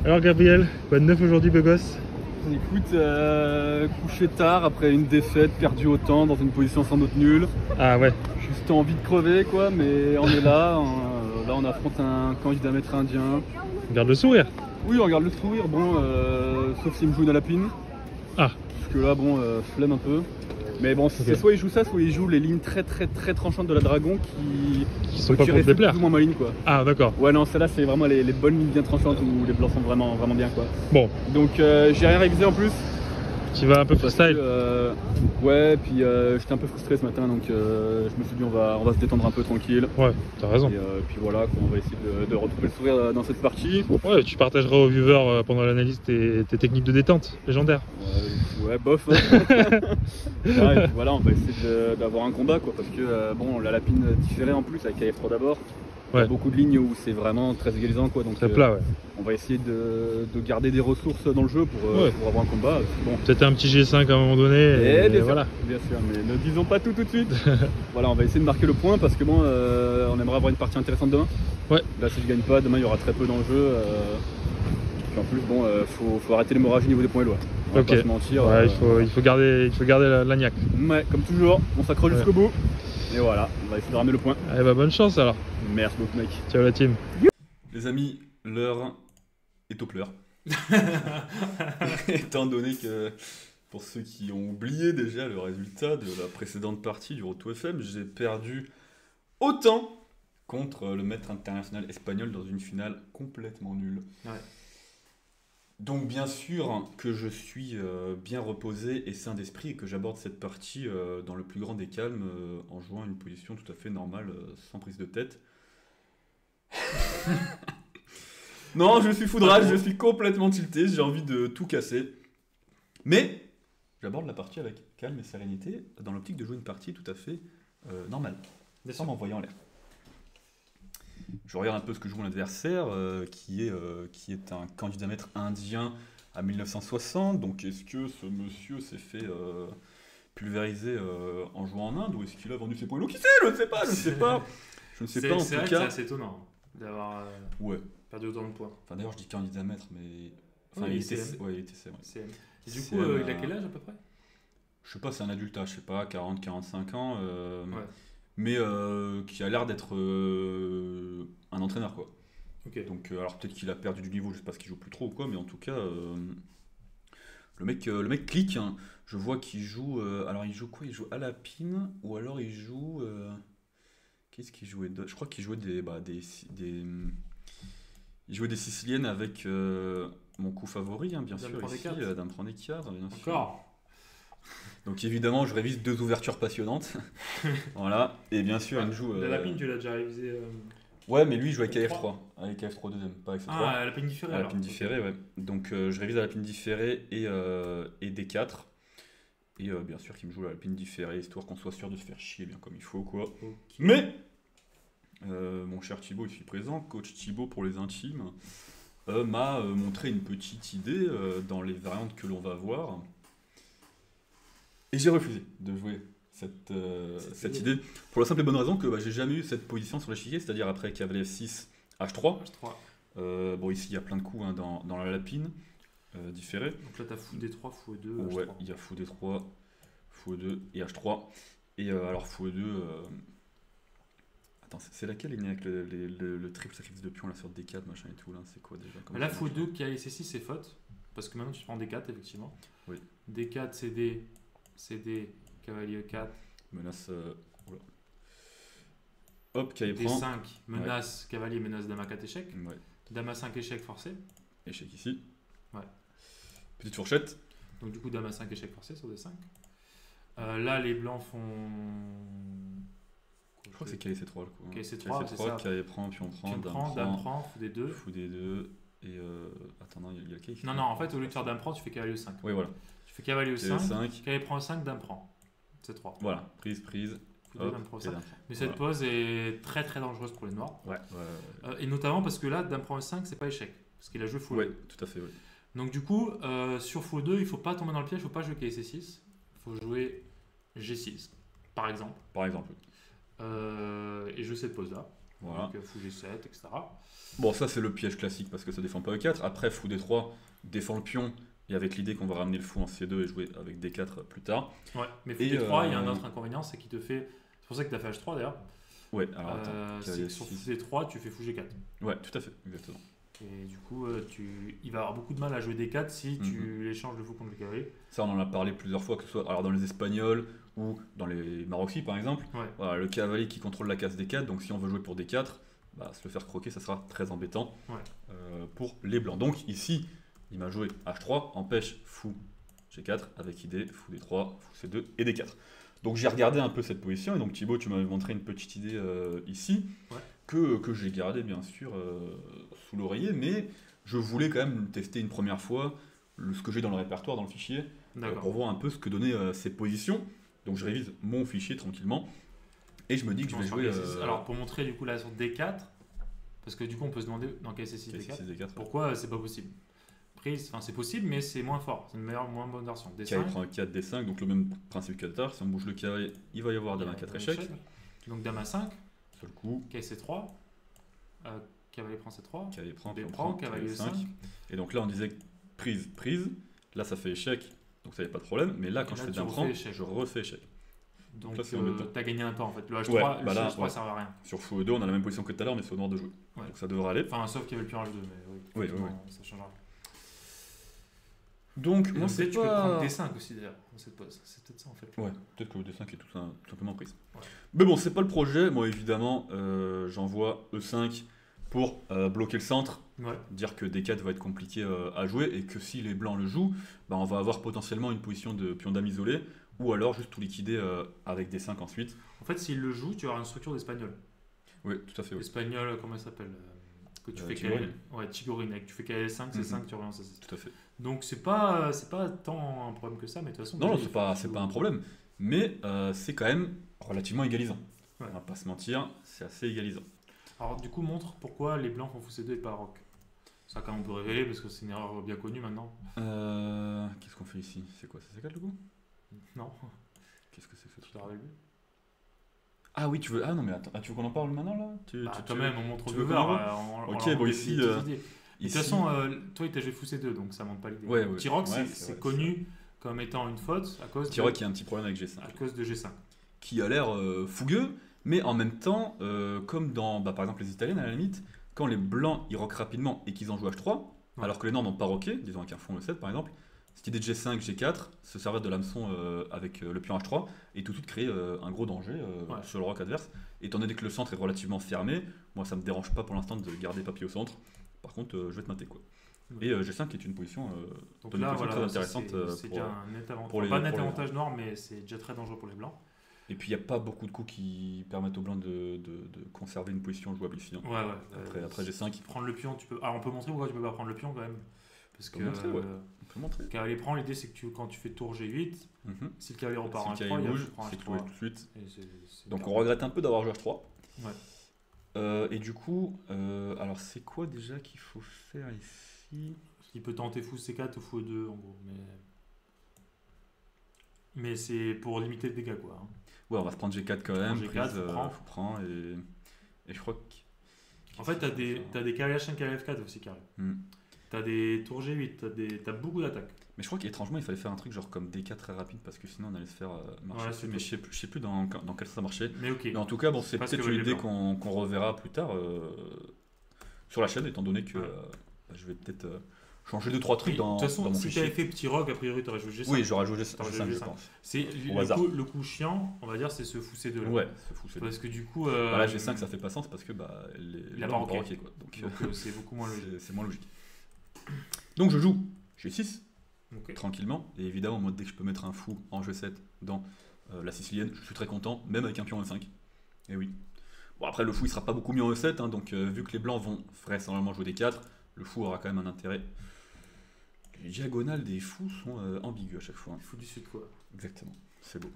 Alors Gabriel, quoi de neuf aujourd'hui beau gosse? Écoute, couché tard après une défaite, perdu autant dans une position sans doute nulle. Ah ouais, Juste envie de crever quoi, mais on est là. Là on affronte un candidat maître indien. garde le sourire. Oui, on regarde le sourire, bon, sauf s'il me joue une lapine. Ah, Parce que là, bon, flemme un peu. Mais bon, c'est soit il joue ça, soit il joue les lignes très tranchantes de la Dragon qui sont pas pour te restent déplaire. plus ou moins ma ligne quoi. Ah d'accord. Ouais, non, celle-là c'est vraiment les bonnes lignes bien tranchantes où les blancs sont vraiment bien quoi. Bon, Donc j'ai rien révisé en plus. tu vas un peu Parce freestyle. que, ouais, puis j'étais un peu frustré ce matin, donc je me suis dit on va se détendre un peu tranquille. Ouais, t'as raison. Et puis voilà, quoi, on va essayer de retrouver le sourire dans cette partie. Ouais, tu partageras aux viewers pendant l'analyse tes techniques de détente légendaires. Ouais, bof. Hein. Ouais, et puis voilà, on va essayer d'avoir un combat quoi, parce que bon, la lapine différée en plus avec KF3 d'abord. Il y a Ouais, beaucoup de lignes où c'est vraiment très égalisant quoi, donc très plat, ouais. on va essayer de garder des ressources dans le jeu pour avoir un combat. Bon. Peut-être un petit G5 à un moment donné. Et Bien voilà. sûr, bien sûr, mais ne disons pas tout de suite. Voilà, on va essayer de marquer le point parce que bon, on aimerait avoir une partie intéressante demain. Ouais. Là, si je gagne pas, demain il y aura très peu d'enjeux. Puis en plus, bon, faut arrêter l'hémorragie au niveau des points éloignés. On va Ok. pas se mentir. Ouais, il faut garder la niaque. Ouais, comme toujours, on s'accroche Ouais. jusqu'au bout. Et voilà, on va essayer de ramener le point. Allez, bah bonne chance alors. Merci beaucoup, mec. Ciao la team. Les amis, l'heure est aux pleurs. Étant donné que, pour ceux qui ont oublié déjà le résultat de la précédente partie du Road to FM, j'ai perdu autant contre le maître international espagnol dans une finale complètement nulle. Ouais. Donc bien sûr que je suis bien reposé et sain d'esprit et que j'aborde cette partie dans le plus grand des calmes en jouant une position tout à fait normale, sans prise de tête. Non, je suis foudrage, je suis complètement tilté, j'ai envie de tout casser. Mais j'aborde la partie avec calme et sérénité dans l'optique de jouer une partie tout à fait normale, sans m'envoyer en l'air. Je regarde un peu ce que joue mon adversaire, qui est un candidat maître indien à 1960. Donc est-ce que ce monsieur s'est fait pulvériser en jouant en Inde ou est-ce qu'il a vendu ses points? Qui sait? Je ne sais pas, je ne sais pas. Je ne sais pas en C'est vrai tout que c'est cas. assez étonnant d'avoir Ouais. perdu autant de points. Enfin d'ailleurs je dis candidat maître, mais. Enfin Oui, il était. CM. Ouais, il était CM, ouais. CM. Et du C'est, coup, il a quel âge à peu près? Je sais pas, c'est un adulte, je sais pas, 40-45 ans. Ouais. Mais qui a l'air d'être un entraîneur quoi. Ok. Donc alors peut-être qu'il a perdu du niveau, je sais pas ce qu'il joue plus trop ou quoi, mais en tout cas le mec clique, hein. Je vois qu'il joue alors il joue quoi? Il joue à la pine ou alors il joue qu'est-ce qu'il jouait je crois qu'il jouait il jouait des siciliennes avec mon coup favori, hein, bien Dame sûr prend ici, D4. Dame prend D4, bien sûr. Encore. Donc évidemment je révise deux ouvertures passionnantes. Voilà, et bien sûr il joue La lapine, tu l'as déjà révisé. ouais, mais lui il joue avec Avec KF3, avec KF3 deuxième, pas avec C3. Ah, la lapine différée. À la alors. pine différée, ouais. Donc je révise à la pine différée et D4. Et bien sûr qu'il me joue à la pine différée, histoire qu'on soit sûr de se faire chier bien comme il faut, quoi. Ok. Mais, mon cher Thibaut ici présent, coach Thibaut pour les intimes, m'a montré une petite idée dans les variantes que l'on va voir. Et j'ai refusé de jouer cette idée, pour la simple et bonne raison que j'ai jamais eu cette position sur l'échiquier, c'est-à-dire après cavalier F6, H3. H3. Bon, ici il y a plein de coups, hein, dans la lapine différée. Donc là, t'as fou D3, fou E2. Ouais, H3. il y a fou D3, fou E2 et H3. Et alors fou E2. Attends, c'est laquelle ligne avec le triple sacrifice de pion là sur D4, machin et tout là? C'est quoi déjà comme Là, ça, fou machin E2, cavalier C6, c'est faute. Parce que maintenant, tu prends D4, effectivement. Oui. D4, CD, CD, cavalier E4. Menace. Oula. Hop, cavalier prend. D5, menace, cavalier, menace, dame à 4, échec. Ouais. Dame à 5, échec forcé. Échec ici. Ouais. Petite fourchette. Donc du coup, dame à 5, échec forcé sur D5. Là, les blancs font... Je crois que c'est cavalier C3 le coup. Hein. Ok, C3, Cavalier c'est C3, ça. cavalier prend, pion prend, Pion prend, dame prend, fou D2. fou D2. Et attends, non, il y a le cavalier. Non, en fait, au lieu de faire dame prend, tu fais cavalier E5. Oui, voilà. Tu fais cavalier E5, Cavalier 5. cavalier prend E5, dame prend. C3. Voilà, prise. Fou D, Hop, dame prend et E5. dame. Mais cette Voilà. pose est très très dangereuse pour les noirs. Ouais. Et notamment parce que là, dame prend E5, c'est pas échec. Parce qu'il a joué fou Ouais, E2. tout à fait, oui. Donc du coup, sur fou 2, il faut pas tomber dans le piège, il faut pas jouer cavalier C6. Il faut jouer G6, par exemple. Par exemple. Et je jouer cette pose là. Voilà. Donc fou G7, etc. Bon, ça c'est le piège classique parce que ça défend pas E4. Après, fou D3 défend le pion et avec l'idée qu'on va ramener le fou en C2 et jouer avec D4 plus tard. Ouais, mais fou Et, D3, il y a un autre inconvénient, c'est qu'il te fait. C'est pour ça que tu as fait H3 d'ailleurs. Ouais, alors attends. C'est que sur fou D3, tu fais fou G4. Ouais, tout à fait, exactement. Et du coup, il va avoir beaucoup de mal à jouer D4 si tu échanges le fou contre le cavalier. Ça, on en a parlé plusieurs fois, que ce soit alors dans les Espagnols ou dans les Maroxy par exemple. Ouais. Voilà, le cavalier qui contrôle la case D4, donc si on veut jouer pour D4, bah, se le faire croquer, ça sera très embêtant pour les blancs. Donc ici, il m'a joué H3, empêche fou G4 avec idée fou D3, fou C2 et D4. Donc j'ai regardé un peu cette position et donc Thibaut, tu m'avais montré une petite idée ici que j'ai gardé bien sûr sous l'oreiller, mais je voulais quand même tester une première fois ce que j'ai dans le répertoire, dans le fichier, pour voir un peu ce que donnaient ces positions. Donc je révise mon fichier tranquillement et je me dis que je vais jouer. Alors pour montrer du coup la sur D4, parce que du coup on peut se demander dans quel C6 D4, pourquoi c'est pas possible. Prise, enfin c'est possible mais c'est moins fort, c'est une moins bonne version. D5. Il prend 4 D5, donc le même principe que tout à l'heure. Si on bouge le cavalier, il va y avoir dame à 4 échecs. Donc dame à 5. Seul coup. C3. Cavalier prend C3. Cavalier prend, cavalier 5. Et donc là on disait prise. Là ça fait échec, donc ça n'y a pas de problème. Mais là quand je fais dame prend, je refais échec. Donc tu as gagné un temps en fait. Le H3, H3 sert à rien. Sur fou E2 on a la même position que tout à l'heure mais c'est au noir de jouer. Ouais. Donc ça devrait aller. Enfin sauf qu'il y avait le pion H2 mais oui. Ça change rien. Donc moi c'est tu peux prendre D5 aussi d'ailleurs dans cette pose. C'est peut-être ça en fait. Ouais, peut-être que le D5 est tout simplement prise. Ouais. Mais bon, c'est pas le projet. Moi évidemment j'envoie E5 pour bloquer le centre, dire que D4 va être compliqué à jouer et que si les blancs le jouent, bah, on va avoir potentiellement une position de pion dame isolé ou alors juste tout liquider avec D5 ensuite. En fait, s'il le joue, tu auras une structure d'espagnol. Oui, tout à fait. Oui. Espagnol, comment ça s'appelle que tu fais Tigorine. Tigorine, que tu fais KL5, C5, tu reviens en C6. Tout à fait. Donc c'est pas tant un problème que ça, mais de toute façon. Non, c'est pas un problème, mais c'est quand même relativement égalisant. Ouais. On va pas se mentir, c'est assez égalisant. Alors du coup, montre pourquoi les blancs font fou C2 et pas roc. Ça quand même on peut révéler parce que c'est une erreur bien connue maintenant. Qu'est-ce qu'on fait ici? C'est quoi? C'est C4 le coup? Non. Qu'est-ce que c'est que Tu l'as révélé? Ah oui, tu veux. Ah non, mais attends, tu veux qu'on en parle maintenant là? Quand même, on montre le Ok, bon, ici. De toute façon, toi, il t'a joué fou C2, donc ça montre pas l'idée. Ouais, T-Rock, c'est connu comme étant une faute à cause T-Rock qui a un petit problème avec G5. À cause de G5. Qui a l'air fougueux, mais en même temps, comme dans par exemple les Italiennes à la limite, quand les blancs ils roquent rapidement et qu'ils en jouent H3, alors que les noirs n'ont pas roqué, disons avec un fond E7 par exemple, cette idée de G5, G4 se servait de l'hameçon avec le pion H3 et tout de suite créer un gros danger sur le roc adverse. Étant donné que le centre est relativement fermé, moi ça me dérange pas pour l'instant de garder papy au centre. Par contre, je vais te mater quoi. Et G5 est une position, donc là, très intéressante c'est déjà un net avantage. pour les, pas un net avantage noir, mais c'est déjà très dangereux pour les blancs. Et puis il n'y a pas beaucoup de coups qui permettent aux blancs de conserver une position jouable ici. Après G5. Prendre le pion, tu peux. Alors on peut montrer pourquoi tu peux pas prendre le pion quand même. Parce que on peut montrer. Cavalier prend, l'idée c'est que quand tu fais tour G8, si le cavalier repart en H3, bouge, c'est H3 tout de suite. Donc on regrette un peu d'avoir joué H3. Et du coup, alors c'est quoi déjà qu'il faut faire ici? Il peut tenter fou C4 ou fou E2 en gros, mais c'est pour limiter le dégât quoi. Ouais, on va se prendre G4 quand même. G4, faut prendre et je crois que. En fait, t'as des cavaliers H5, cavalier F4 aussi carré. T'as des tours G8, t'as beaucoup d'attaques. Mais je crois qu'étrangement, il fallait faire un truc genre comme D4 très rapide parce que sinon on allait se faire marcher dessus. Mais je sais plus dans quel sens ça marchait. Mais en tout cas, bon, c'est peut-être une idée qu'on reverra plus tard sur la chaîne, étant donné que je vais peut-être changer 2-3 trucs dans mon fichier. De toute façon, si tu avais fait petit rogue, a priori tu aurais joué G5. Oui, j'aurais joué G5, je pense. C'est le coup chiant, on va dire, c'est ce fou C2 là. Ouais, ce fou C2. Parce que du coup. Là, G5 ça fait pas sens parce que il a pas roqué quoi. Donc c'est beaucoup moins logique. C'est moins logique. Donc je joue G6 tranquillement. Et évidemment, moi, dès que je peux mettre un fou en G7 dans la sicilienne, je suis très content, même avec un pion E5. Et oui. Bon, après, le fou il sera pas beaucoup mis en E7, donc vu que les blancs vont vraisemblablement jouer des 4, le fou aura quand même un intérêt. Les diagonales des fous sont ambiguës à chaque fois. Fou du sud quoi. Exactement, c'est beau.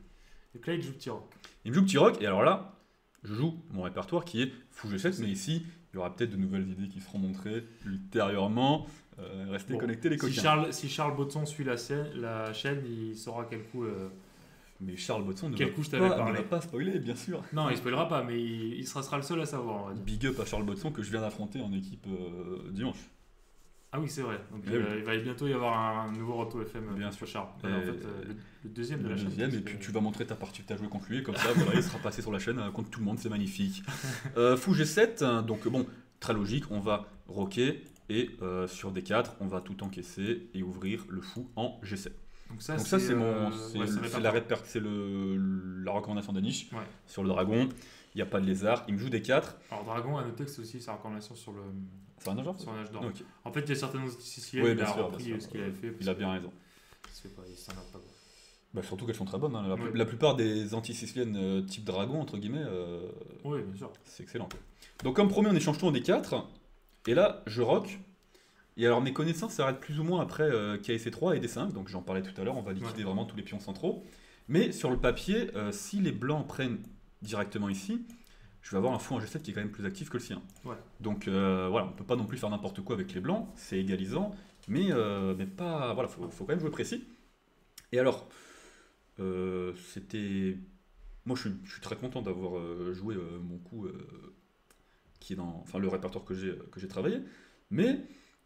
Donc là il joue petit rock. Il me joue petit rock, et alors là, je joue mon répertoire qui est fou G7, mais ici, il y aura peut-être de nouvelles idées qui seront montrées ultérieurement. Restez connectés les coquins. Si Charles Botton suit la chaîne, il saura quel coup Mais Charles Botson ne Quelle couche t'avais parlé va pas spoiler, bien sûr. Non, il spoilera pas, mais il sera le seul à savoir. On va dire. Big up à Charles Botson que je viens d'affronter en équipe dimanche. Ah oui, c'est vrai. Donc Oui. il va bientôt y avoir un nouveau Roto FM Bien sur sûr. Charles. En fait, le deuxième de la chaîne. Et puis tu vas montrer ta partie que tu as joué contre lui, et comme ça, voilà, il sera passé sur la chaîne contre tout le monde, c'est magnifique. Fou G7, donc bon, très logique, on va rocker, et sur D4, on va tout encaisser et ouvrir le fou en G7. Donc ça c'est la recommandation d'Anish sur le dragon. Il n'y a pas de lézard, il me joue des 4. Alors dragon, à noter que c'est aussi sa recommandation sur le... C'est un nageur sur un âge d'or. Okay. En fait, il y a certaines siciliennes, il a repris ce qu'il avait fait. Il a bien raison. Il s'en a pas. Bah, surtout qu'elles sont très bonnes. Hein. La plupart des anti-siciliennes type dragon, entre guillemets, oui, bien sûr. C'est excellent. Quoi. Donc comme premier, on échange tout en D4. Et là, je rock. Et alors mes connaissances s'arrêtent plus ou moins après KSC3 et D5. Donc j'en parlais tout à l'heure, on va liquider vraiment tous les pions centraux. Mais sur le papier, si les blancs prennent directement ici, je vais avoir un fou en G7 qui est quand même plus actif que le sien. Donc voilà, on peut pas non plus faire n'importe quoi avec les blancs, c'est égalisant, mais pas. Voilà, faut quand même jouer précis. Et alors, c'était. Moi je suis très content d'avoir joué mon coup qui est dans. Enfin le répertoire que j'ai travaillé, mais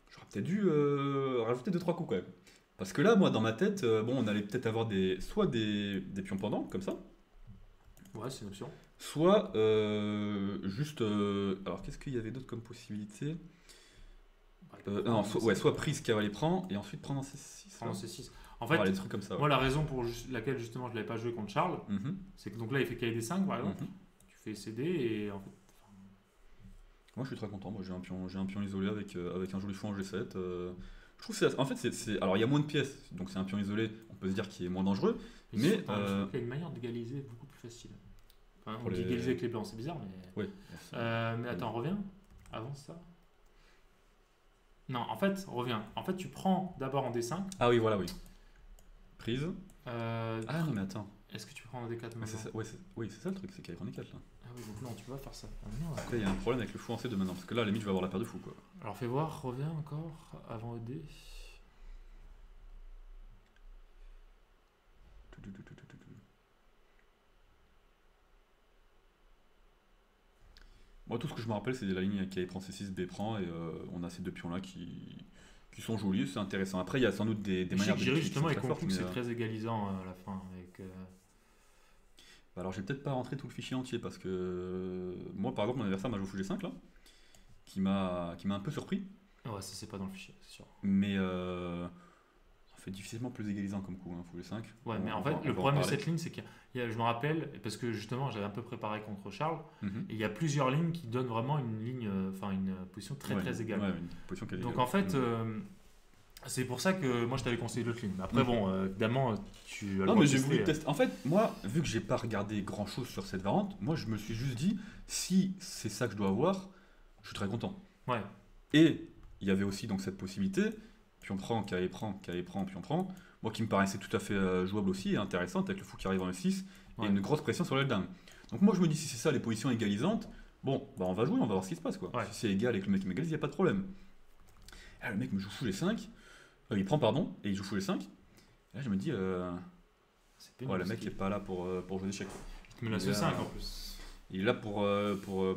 j'aurais peut-être dû rajouter 2-3 coups quand même. Parce que là, moi dans ma tête, on allait peut-être avoir soit des pions pendants, comme ça. Ouais, c'est une option. Soit juste. Alors, qu'est-ce qu'il y avait d'autre comme possibilité soit prise, cavalier prend, et ensuite prendre un C6. Prendre un C6. En fait, des trucs comme ça. Moi, la raison pour laquelle justement je ne l'avais pas joué contre Charles, c'est que donc là, il fait KD5 par exemple. Tu fais CD et en fait. Moi, je suis très content. Moi, j'ai un pion isolé avec un joli fou en G7. Je trouve que en fait, alors il y a moins de pièces, donc c'est un pion isolé, on peut se dire qu'il est moins dangereux. Mais il y a une manière d'égaliser beaucoup plus facile. Enfin, on dit égaliser avec les blancs, c'est bizarre, mais. Oui. Mais attends, reviens. Avance ça. Non, en fait, reviens. En fait, tu prends d'abord en D5. Ah oui, voilà, oui. Prise. Ah non, mais attends. Est-ce que tu prends en D4 maintenant Oui, c'est ça le truc, c'est qu'il y a en D4 là. Ah oui, donc non, tu peux pas faire ça. Après, il y a un problème avec le fou en C2 maintenant, parce que là, à la limite, je vais avoir la paire de fou quoi. Alors fais voir, reviens encore avant ED. Moi, tout ce que je me rappelle, c'est la ligne qui prend C6, B prend, et on a ces deux pions là qui sont jolis, c'est intéressant. Après, il y a sans doute des manières de gérer justement avec mon coup, c'est très égalisant à la fin. Avec, alors, je vais peut-être pas rentrer tout le fichier entier parce que moi, par exemple, mon adversaire m'a joué fou G5 là, qui m'a un peu surpris. Ouais, ça c'est pas dans le fichier, c'est sûr. Mais ça fait difficilement plus égalisant comme coup, fou G5. Ouais, mais en fait, le problème de cette ligne, c'est que je me rappelle, parce que justement, j'avais un peu préparé contre Charles, et il y a plusieurs lignes qui donnent vraiment une ligne, une position très très égale. Ouais, une position donc égale. En fait, c'est pour ça que moi je t'avais conseillé l'autre ligne. Après, bon, évidemment, tu as non, mais j'ai voulu tester. En fait, moi, vu que j'ai pas regardé grand chose sur cette variante, moi je me suis juste dit, si c'est ça que je dois avoir, je suis très content. Ouais. Et il y avait aussi donc cette possibilité, pion prend, cavalier prend, pion prend, moi qui me paraissait tout à fait jouable aussi et intéressante avec le fou qui arrive en E6 et une grosse pression sur l'aile dame. Donc moi je me dis, si c'est ça les positions égalisantes, bon, bah on va jouer, on va voir ce qui se passe quoi. Ouais. Si c'est égal et que le mec m'égalise, il n'y a pas de problème. Et là, le mec me joue fou les 5. Il prend, pardon, et il joue fou les 5. Et là, je me dis, le mec n'est pas là pour jouer des chèques. Il te met la C5 en plus. Il est là pour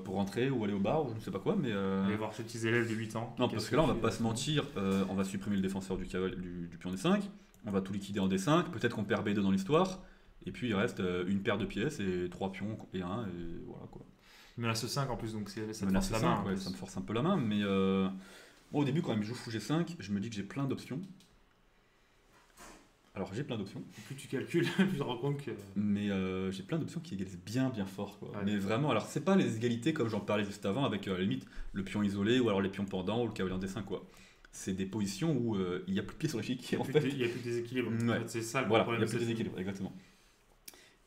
rentrer ou aller au bar ou je ne sais pas quoi, mais... Aller voir ses petits élèves de 8 ans. Non, parce que là, on va pas se mentir, on va supprimer le défenseur du pion D5, on va tout liquider en D5, peut-être qu'on perd B2 dans l'histoire, et puis il reste une paire de pièces et 3 pions et 1, et voilà quoi. Il met la C5 en plus, donc ça te force la main. Ouais, ça me force un peu la main, mais... Moi, au début, quand il me joue fou G5, je me dis que j'ai plein d'options. Alors, j'ai plein d'options. Plus tu calcules, plus tu te rends compte que... Mais j'ai plein d'options qui égalisent bien fort. Quoi. Ouais. Mais vraiment, alors, c'est pas les égalités comme j'en parlais juste avant, avec à la limite le pion isolé ou alors les pions pendants ou le cavalier en D5. Quoi. C'est des positions où il n'y a plus de pieds sur l'échiquier. Il n'y a plus de déséquilibre. Ouais. En fait, c'est ça le problème. Voilà, il n'y a plus de déséquilibre, exactement.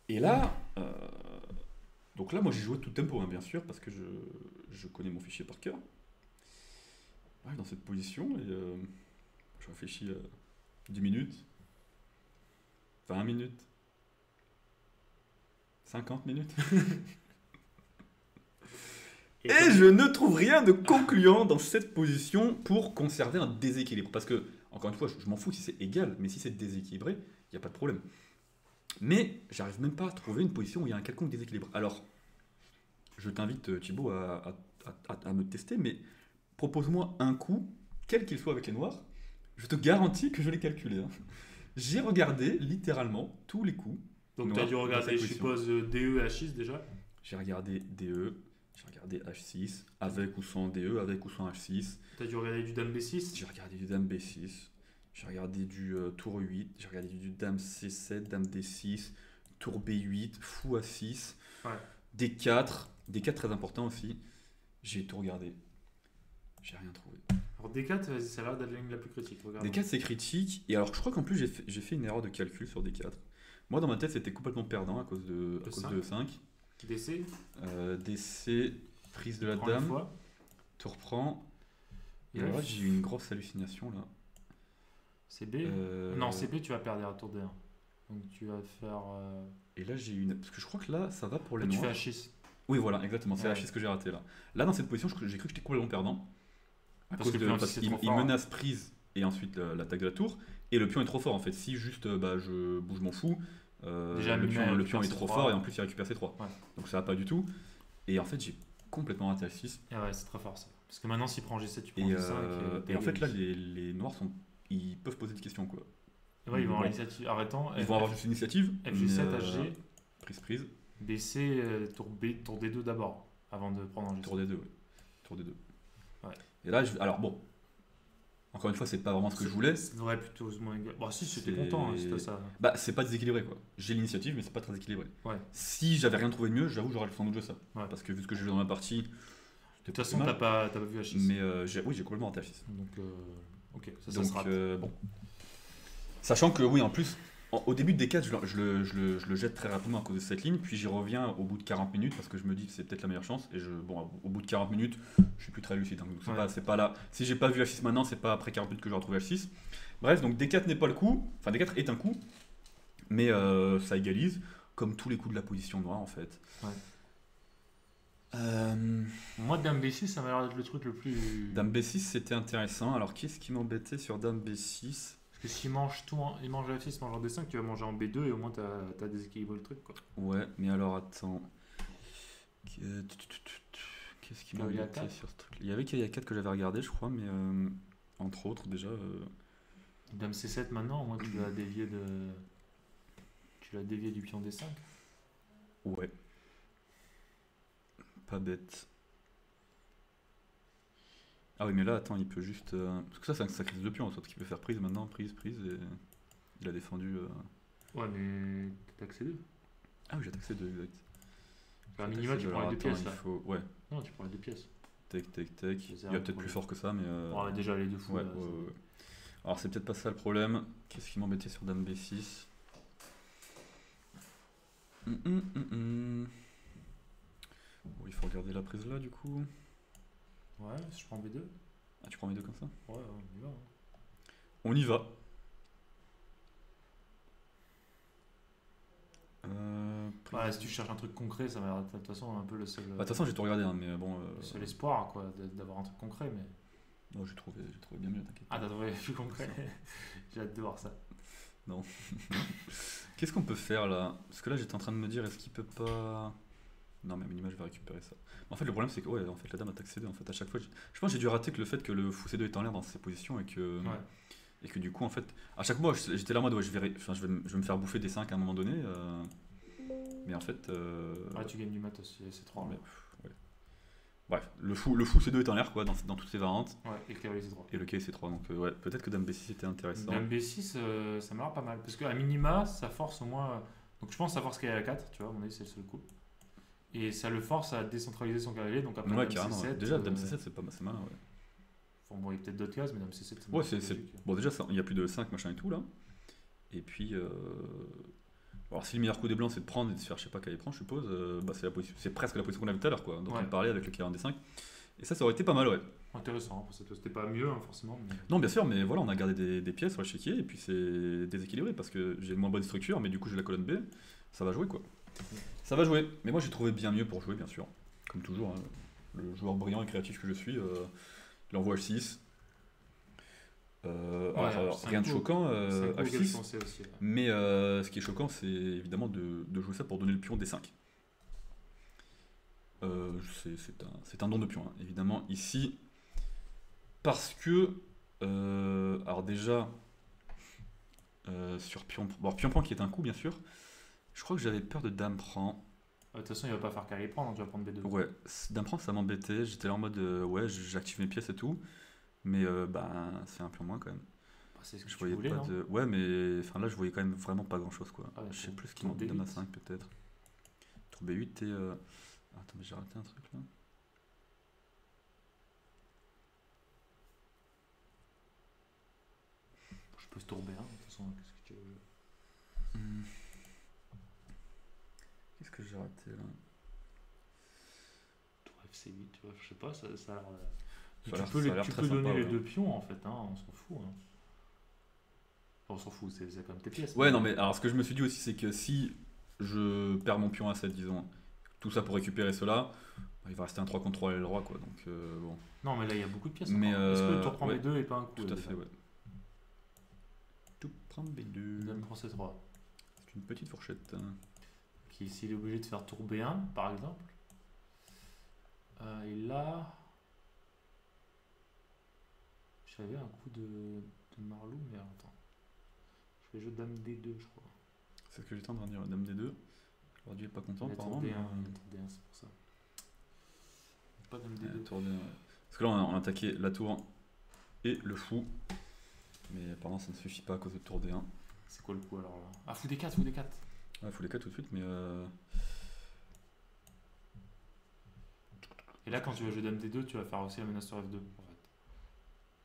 Et là, donc là, moi, j'ai joué tout tempo, bien sûr, parce que je connais mon fichier par cœur. Ouais, dans cette position, et je réfléchis 10 minutes, 20 minutes, 50 minutes. Et je ne trouve rien de concluant dans cette position pour conserver un déséquilibre. Parce que, encore une fois, je m'en fous si c'est égal, mais si c'est déséquilibré, il n'y a pas de problème. Mais j'arrive même pas à trouver une position où il y a un quelconque déséquilibre. Alors, je t'invite Thibaut à me tester, mais propose-moi un coup, quel qu'il soit avec les noirs, je te garantis que je l'ai calculé. Hein. J'ai regardé littéralement tous les coups. Donc tu as dû regarder, je suppose, DE et H6 déjà. J'ai regardé DE, j'ai regardé H6, avec ou sans DE, avec ou sans H6. Tu as dû regarder du Dame B6. J'ai regardé du Dame B6. J'ai regardé du Tour 8, j'ai regardé du Dame C7, Dame D6, Tour B8, Fou A6, D4, D4 très important aussi. J'ai tout regardé. J'ai rien trouvé. Alors D4, vas-y, ça a l'air d'être la ligne la plus critique. Regarde. D4 c'est critique, et alors je crois qu'en plus j'ai fait une erreur de calcul sur D4. Moi dans ma tête c'était complètement perdant à cause de E5. DC DC, prise de la Dame, tu reprends. Et là j'ai eu une grosse hallucination là. CB Non, CB, tu vas perdre à tour D1. Donc tu vas faire. Et là, j'ai une. Parce que je crois que là, ça va pour les noirs. Tu fais H6. Oui, voilà, exactement. C'est H6 que j'ai raté là. Là, dans cette position, j'ai cru que j'étais complètement perdant. Parce qu'il menace prise et ensuite l'attaque de la tour. Et le pion est trop fort en fait. Si juste je bouge m'en fous, déjà, le pion est trop fort et en plus il récupère ses 3. Donc ça va pas du tout. Et en fait, j'ai complètement raté H6. Et ouais, c'est très fort ça. Parce que maintenant, s'il prend G7, tu prends G5. Et en fait, là, les noirs ils peuvent poser des questions quoi. Ouais, ils vont avoir l'initiative. Arrêtant. Ils vont avoir juste une initiative. FG7, HG. Prise. BC, tour D2 d'abord. Avant de prendre un G7. Tour D2, oui. Tour D2. Ouais. Et là, alors bon. Encore une fois, c'est pas vraiment ce que je voulais. Ça devrait plutôt moins. Bah, si, j'étais content, hein, c'était ça. Bah, c'est pas déséquilibré quoi. J'ai l'initiative, mais c'est pas très équilibré. Ouais. Si j'avais rien trouvé de mieux, j'avoue, j'aurais sans doute joué ça. Ouais. Parce que vu ce que j'ai joué dans la partie. De toute façon, t'as pas vu H6. Mais oui, j'ai complètement raté H6. Donc, ok, ça donc, se rate. Bon. Sachant que oui, en plus, au début de D4, je le jette très rapidement à cause de cette ligne, puis j'y reviens au bout de 40 minutes parce que je me dis que c'est peut-être la meilleure chance. Et au bout de 40 minutes, je suis plus très lucide. Hein, donc c'est pas là. Si j'ai pas vu H6 maintenant, c'est pas après 40 minutes que je vais retrouver H6. Bref, donc D4 n'est pas le coup. Enfin, D4 est un coup, mais ça égalise, comme tous les coups de la position noire en fait. Ouais. Moi, Dame B6, ça m'a l'air d'être le truc le plus. Dame B6, c'était intéressant. Alors, qu'est-ce qui m'embêtait sur Dame B6 ? Parce que s'il mange tout, il mange F6, il mange en D5, tu vas manger en B2 et au moins t'as déséquilibré le truc quoi. Ouais, mais alors attends. Qu'est-ce qui m'embêtait sur ce truc ? Il y avait qu'il y a 4 que j'avais regardé, je crois, mais entre autres déjà. Dame C7 maintenant, au moins tu l'as dévié du pion D5. Ouais. Pas bête. Ah oui, mais là, attends, il peut juste. Parce que ça, c'est un sacrifice de pion, sauf qu'il peut faire prise maintenant, prise, et il a défendu. Ouais, mais t'as accédé. Ah oui, j'ai accédé, exact. Un minimum, tu prends les 2 pièces là. Ouais. Non, tu prends les 2 pièces. Tac. Il y a peut-être plus fort que ça, mais. Ouais, déjà les 2 fous. Ouais. Alors, c'est peut-être pas ça le problème. Qu'est-ce qui m'embêtait sur Dame B6 ? Bon, il faut regarder la prise là, du coup. Ouais, je prends B2. Ah, tu prends B2 comme ça ? Ouais, on y va. On y va. Ouais, si tu cherches un truc concret, ça m'a l'air de toute façon un peu le seul. De toute façon, j'ai tout regardé, hein, mais bon. Le seul espoir, quoi, d'avoir un truc concret, mais. Non, j'ai trouvé bien mieux, t'inquiète. Ah, t'as trouvé plus concret. J'ai hâte de voir ça. Non. Qu'est-ce qu'on peut faire là ? Parce que là, j'étais en train de me dire, est-ce qu'il peut pas. Non, mais à minima, je vais récupérer ça. En fait, le problème, c'est que en fait, la dame attaque C2. En fait, à chaque fois, je pense que j'ai dû rater que le fait que le fou C2 est en l'air dans ces positions et que. Ouais. Et que du coup, en fait, à chaque fois, j'étais là en mode, je vais me faire bouffer des 5 à un moment donné. Mais en fait. Ouais, tu gagnes du matos, c'est 3. Mais, ouais. Bref, le fou C2 est en l'air, quoi, dans toutes ses variantes. Ouais, et le cavalier C3. Et le cavalier C3. Donc, ouais, peut-être que Dame B6 était intéressant. Dame B6, ça m'a l'air pas mal. Parce qu'à minima, ça force au moins. Donc, je pense que ça force cavalier A4, tu vois, à mon avis, c'est le seul coup. Et ça le force à décentraliser son cavalier. Donc, après ouais, Dame carrément. C7. Déjà, Dame C7, c'est malin, ouais. Enfin, bon, il y a peut-être d'autres cases, mais Dame C7, c'est ouais, c'est bon, déjà, il y a plus de 5 machin et tout là. Et puis. Alors, si le meilleur coup des blancs c'est de prendre et de se faire, je sais pas qu'elle prend, je suppose, c'est presque la position qu'on avait tout à l'heure, quoi. Donc, on parlait avec le cavalier en D5. Et ça aurait été pas mal, ouais. Intéressant, c'était pas mieux, hein, forcément. Mais... Non, bien sûr, mais voilà, on a gardé des pièces sur le chéquier et puis c'est déséquilibré parce que j'ai une moins bonne structure, mais du coup, j'ai la colonne B, ça va jouer, quoi. Ça va jouer. Mais moi, j'ai trouvé bien mieux pour jouer, bien sûr. Comme toujours, hein, le joueur brillant et créatif que je suis, il envoie H6. alors rien de choquant, H6, aussi, ouais. mais ce qui est choquant, c'est évidemment de jouer ça pour donner le pion D5. C'est un don de pion, hein, évidemment, ici, parce que, alors déjà, sur pion, bon, pion prend qui est un coup, bien sûr, je crois que j'avais peur de dame prend. De toute façon, il va pas faire carré prendre, tu vas prendre B2. Ouais, dame prend, ça m'embêtait, j'étais là en mode, ouais, j'active mes pièces et tout, mais c'est un pion moins quand même. C'est ce que Je tu voyais voulais, pas non de... Ouais, mais enfin là, je voyais quand même vraiment pas grand chose, quoi. Ah ouais, je sais plus ce qui tour manque, dame B8. à 5 peut-être. Tour B8 et. Attends, mais j'ai raté un truc là. Je peux se tourber, hein, de toute façon, qu'est-ce que tu veux. Qu'est-ce que j'ai raté là? Tour FC8, tu vois, je sais pas, ça a l'air. Ça Tu a l'air- peux, ça a l'air tu très peux donner sympa, les ouais. deux pions en fait, hein, on s'en fout. Hein. Enfin, on s'en fout, c'est quand même tes pièces. Ouais, non, mais alors ce que je me suis dit aussi, c'est que si je perds mon pion à 7, disons, tout ça pour récupérer cela, il va rester un 3 contre 3 à l'aile droit, quoi. Donc bon. Non, mais là il y a beaucoup de pièces. Mais, Est-ce que le tour prend ouais, B2 et pas un coup Tout à fait, ouais. Tout prend B2. Dame prend C3. C'est une petite fourchette. Hein. Qui, s'il est obligé de faire tour B1, par exemple. Et là. J'avais un coup de Marlou, mais attends. Je fais jeu Dame D2, je crois. C'est ce que j'étais en train de dire, dame D2. L'ordi est pas content, Il a tour apparemment. D1, mais- il a tour D1, c'est pour ça. Pas Dame Ouais, D2. tour D1, ouais. Parce que là, on a attaqué la tour et le fou. Mais apparemment, ça ne suffit pas à cause de tour D1. C'est quoi le coup alors là? Ah, fou D4, fou D4. Il faut les 4 tout de suite, mais. Et là, quand tu vas jouer Dame D2, tu vas faire aussi la menace sur F2 en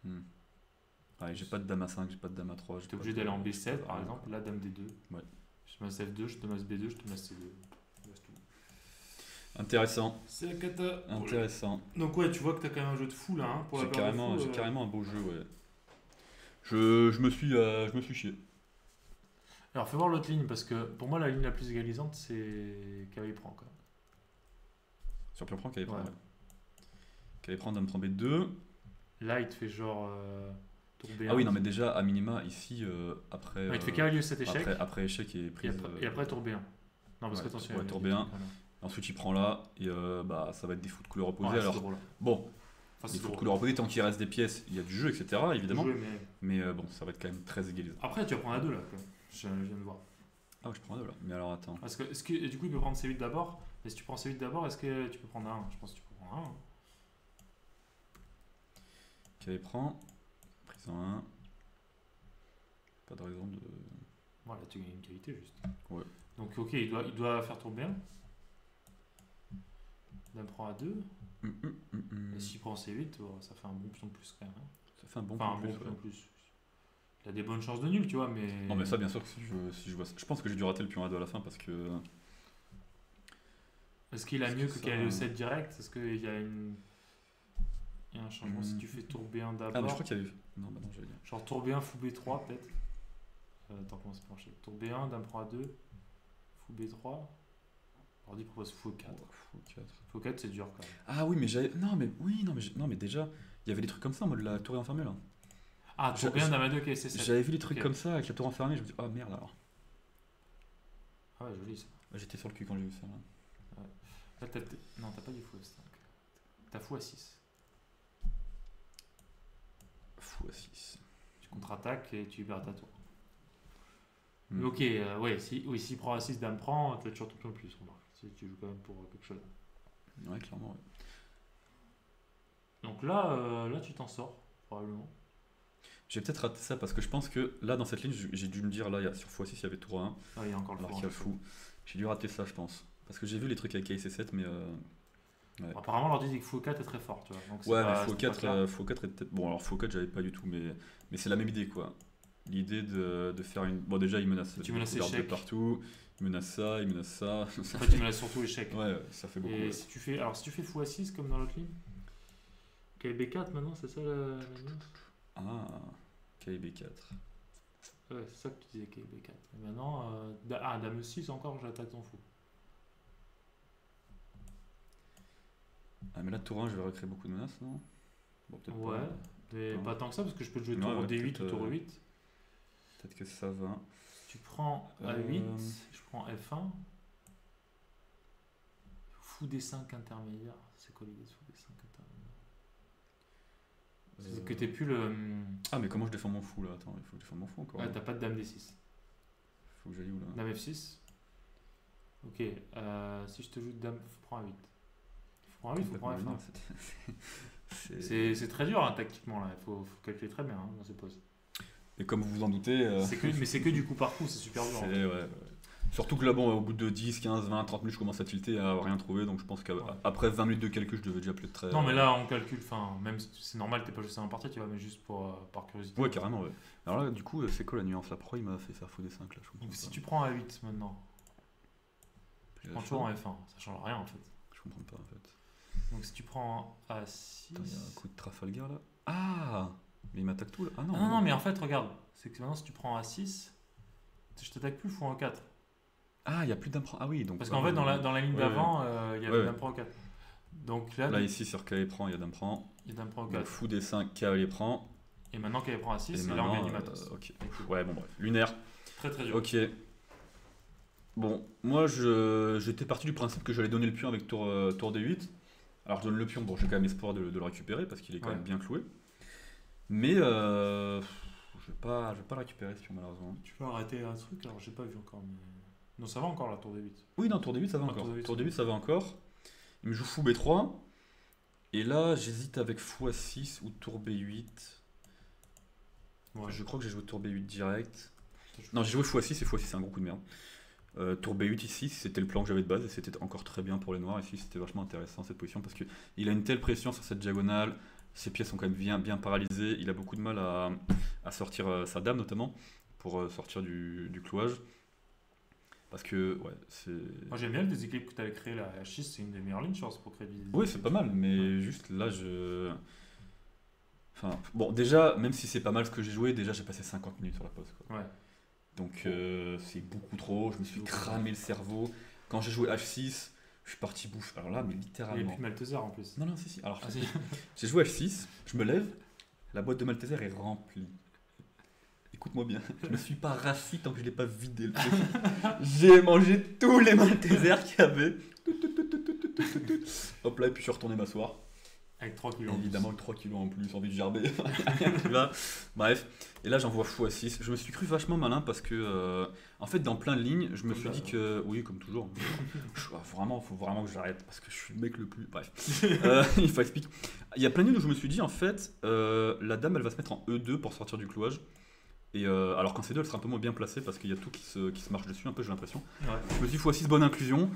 fait. Ouais, j'ai pas de dame à 5, j'ai pas de dame à 3. Tu es obligé d'aller en B7 par Ouais. exemple, là Dame D2. Ouais. Je te masse F2, je te masse B2, je te masse C2. C'est tout. Intéressant. C'est la cata. Intéressant. Donc ouais, tu vois que t'as quand même un jeu de fou là, hein, pour la J'ai paire de carrément, fous, j'ai carrément un beau jeu, ouais. Je me suis chié. Alors fais voir l'autre ligne, parce que pour moi la ligne la plus égalisante c'est cavalier prend quoi. Sur pion prend, qu'elle prend. Ouais. Ouais. Qu'elle prend dame prend B2. Là il te fait genre tour B1. Ah oui, non, mais déjà, à minima, ici, après. Non, il te fait cavalier 7 échec, Après échec et et prise. après tour B1. Non, parce ouais, que attention, ouais, il y a tour des B1. trucs, voilà. Ensuite, il prend là, et ça va être des fous de couleur opposée. Ouais, c'est alors, drôle. bon, Enfin, des c'est fous de drôle. couleur opposée, tant qu'il reste des pièces, il y a du jeu, etc., évidemment. Jouer, mais... Mais bon, ça va être quand même très égalisant. Après tu vas prendre à 2 là, quoi. Je viens de voir. Ah, ouais, je prends un 2 là. Mais alors, attends. Parce que, et du coup il peut prendre C8 d'abord, et si tu prends C8 d'abord, est-ce que tu peux prendre un 1? Je pense que tu peux prendre un 1. Qu'elle prend. Prise en 1. Pas de raison de. Voilà, tu gagnes une qualité juste. Ouais. Donc ok, il doit faire tour B1. Dame prend A2. Et s'il prend C8, ça fait un bon pion de plus quand même. Hein. Ça fait un bon Enfin, un point bon de plus, pion ouais. de plus. Il a des bonnes chances de nul, tu vois, mais... Non, mais ça, bien sûr que si je vois ça. Je pense que j'ai dû rater le pion A2 à la fin parce que. Est-ce qu'il a Est-ce mieux que que ça- cavalier E7 direct? Est-ce qu'il y a une... Il y a un changement si tu fais tour B1 d'abord? Ah, mais je crois qu'il y a eu. Non, bah non, j'allais dire. Genre tour B1, fou B3 peut-être. Attends, comment c'est penché? Tour B1, dame prend A2, fou B3. Ordi propose fou E4. Fou 4. Fou 4 c'est dur quand même. Ah oui, mais j'avais. Non, mais oui, non, mais déjà, il y avait des trucs comme ça en mode la tour est enfermée là. Ah, tour Je- B1, dame A2, KC7. J'avais vu des trucs Ok. comme ça avec la tour enfermée, je me dis, ah merde alors. Ah ouais, joli ça. J'étais sur le cul quand j'ai vu ça là. Là, non, t'as pas du fou S5. T'as fou A6. Fou à 6. Tu contre-attaques et tu libères ta tour. Hmm. Mais ok, ouais, s'il prend A6, dame prend, tu vas toujours ton pion de plus, remarque. Si tu joues quand même pour quelque chose. Ouais, clairement, ouais. Donc là tu t'en sors, probablement. J'ai peut-être raté ça parce que je pense que là dans cette ligne, j'ai dû me dire, là sur x6 il y avait tour 1, Ah, il y a encore le alors fou. qu'il y a le fou. J'ai dû rater ça, je pense. Parce que j'ai vu les trucs avec KC7, mais. Ouais. Bon, apparemment, on leur dit que fou 4 est très fort, tu vois. Donc, c'est Ouais, pas- mais c'est pas clair. Faux4 est peut-être. Bon, alors Faux4, j'avais pas du tout, mais c'est la même idée quoi. L'idée de faire une. Bon, déjà, il menace. Tu menaces des couverts de échec. partout, il menace ça, il menace ça. En fait, tu me laisses surtout échec. Ouais, ça fait beaucoup. Et Ouais. si tu fais fou A6 comme dans l'autre ligne, KB4 maintenant, c'est ça la ligne? Ah, KB4. Ouais, c'est ça que tu disais KB4. Et maintenant, dame 6 encore, j'attaque ton fou. Ah, mais là, tour 1, je vais recréer beaucoup de menaces, non? Bon, peut-être Ouais, pas. mais Non. pas tant que ça parce que je peux te jouer Ouais, tour ouais, D8 ou peut-être, tour 8. Peut-être que ça va. Tu prends A8, je prends F1. Fou des 5 intermédiaires. C'est quoi l'idée de fou des 5 intermédiaires? C'est que t'es plus le. Ah, mais comment je défends mon fou là? Attends, il faut que je défende mon fou encore. Ouais, t'as pas de dame D6. Faut que j'aille où là? Dame F6. Ok, si je te joue dame, faut prendre A8. Faut prendre A8, faut prendre F1. C'est très dur hein, tactiquement là, il faut calculer très bien hein, dans ces poses. Et comme vous vous en doutez. Mais c'est que du coup par coup, c'est super dur. Ouais. Surtout que là, bon, au bout de 10, 15, 20, 30 minutes, je commence à tilter et à rien trouver. Donc je pense qu'après 20 minutes de calcul, je devais déjà plus très. Non, mais là, on calcule, même c'est normal, t'es pas juste un partie, tu vois, mais juste par curiosité. Ouais, carrément, ouais. Alors là, du coup, c'est quoi la nuance là? Pourquoi il m'a fait faire fou des 5 là? Donc si tu prends A8 maintenant, tu prends toujours en F1, ça change rien en fait. Je comprends pas en fait. Donc si tu prends A6. Attends, il y a un coup de Trafalgar là. Ah! Mais il m'attaque tout là. Ah non, mais en fait, regarde, c'est que maintenant si tu prends A6, je t'attaque plus fou en 4. Ah, il n'y a plus d'impro. Ah oui, donc. Parce qu'en fait, dans la ligne d'avant, il y avait d'impro 4. Donc là, ici, sur cavalier prend, il y a d'impro. Il y a d'impro 4. Fou des 5, cavalier prend. Et maintenant, cavalier prend A6, et là, on gagne du matos. Ok. Ouais, bon, bref. Lunaire. Très très dur. Ok. Bon, moi, j'étais parti du principe que j'allais donner le pion avec tour D8. Alors, je donne le pion. Bon, j'ai quand même espoir de le récupérer parce qu'il est quand même bien cloué. Mais je vais pas le récupérer ce pion, malheureusement. Tu peux arrêter un truc, alors j'ai pas vu encore. Mais... Non, ça va encore la tour D8. Oui, non, tour D8 ça va encore. Tour D8 ça va encore. Il me joue fou B3. Et là, j'hésite avec fou A6 ou tour B8. Ouais. Je crois que j'ai joué tour B8 direct. Non, j'ai joué fou A6 et fou A6 c'est un gros coup de merde. Tour B8 ici, c'était le plan que j'avais de base et c'était encore très bien pour les noirs. Ici, c'était vachement intéressant cette position parce qu'il a une telle pression sur cette diagonale. Ses pièces sont quand même bien paralysées. Il a beaucoup de mal à sortir sa dame notamment pour sortir du clouage. Parce que, ouais, c'est. Moi j'aime bien le déséquilibre que tu avais créé là. H6, c'est une des meilleures lignes, je pense, pour créer des. Oui, c'est pas mal, mais juste là, Enfin, bon, déjà, même si c'est pas mal ce que j'ai joué, déjà j'ai passé 50 minutes sur la pause. Quoi. Ouais. Donc c'est beaucoup trop, je me suis cramé le cerveau. Quand j'ai joué H6, je suis parti bouffe. Alors là, mais littéralement. Il n'y a plus Malteser en plus. Non, si. Alors, j'ai joué H6, je me lève, la boîte de Malteser est remplie. Écoute-moi bien, je me suis pas rassis tant que je l'ai pas vidé le truc. J'ai mangé tous les Malteser qu'il y avait. Hop là, et puis je suis retourné m'asseoir. Avec 3 kilos. Évidemment, avec 3 kilos en plus, envie de gerber. Bref, et là j'envoie fou à 6. Je me suis cru vachement malin parce que, en fait, dans plein de lignes, je me suis dit que. Oui, comme toujours. Vraiment, faut vraiment que j'arrête parce que je suis le mec le plus. Bref, il faut expliquer. Il y a plein de lignes où je me suis dit, en fait, la dame elle va se mettre en E2 pour sortir du clouage. Et alors qu'en C2 elle sera un peu moins bien placée parce qu'il y a tout qui se marche dessus, un peu j'ai l'impression. Ouais. Je me suis dit, fou à 6, bonne inclusion.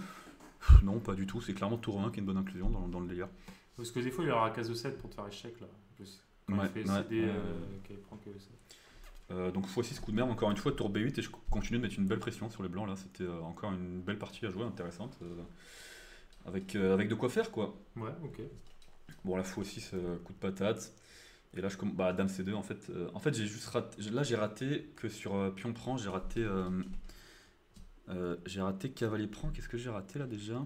Non, pas du tout, c'est clairement tour 1 qui est une bonne inclusion dans le délire. Parce que des fois, il y aura case de 7 pour te faire échec là. En plus, quand il fait CD, qu'il prend que 7. Donc x6 coup de merde, encore une fois, tour B8 et je continue de mettre une belle pression sur les blancs là. C'était encore une belle partie à jouer, intéressante. Avec de quoi faire quoi. Ouais, ok. Bon, là, x6, coup de patate. Et là, dame C2 en fait. J'ai juste raté. Là, j'ai raté que sur pion prend, j'ai raté cavalier prend. Qu'est-ce que j'ai raté là déjà?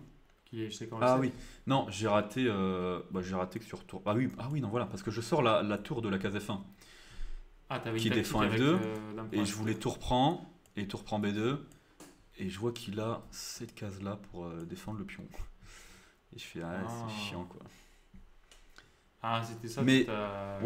Oui, non, j'ai raté que sur tour. Ah oui, non, voilà, parce que je sors la tour de la case F1 qui défend F2 et je voulais tour prend et tour prend B2 et je vois qu'il a cette case là pour défendre le pion. Et je fais c'est chiant quoi. Ah, c'était ça. Mais ta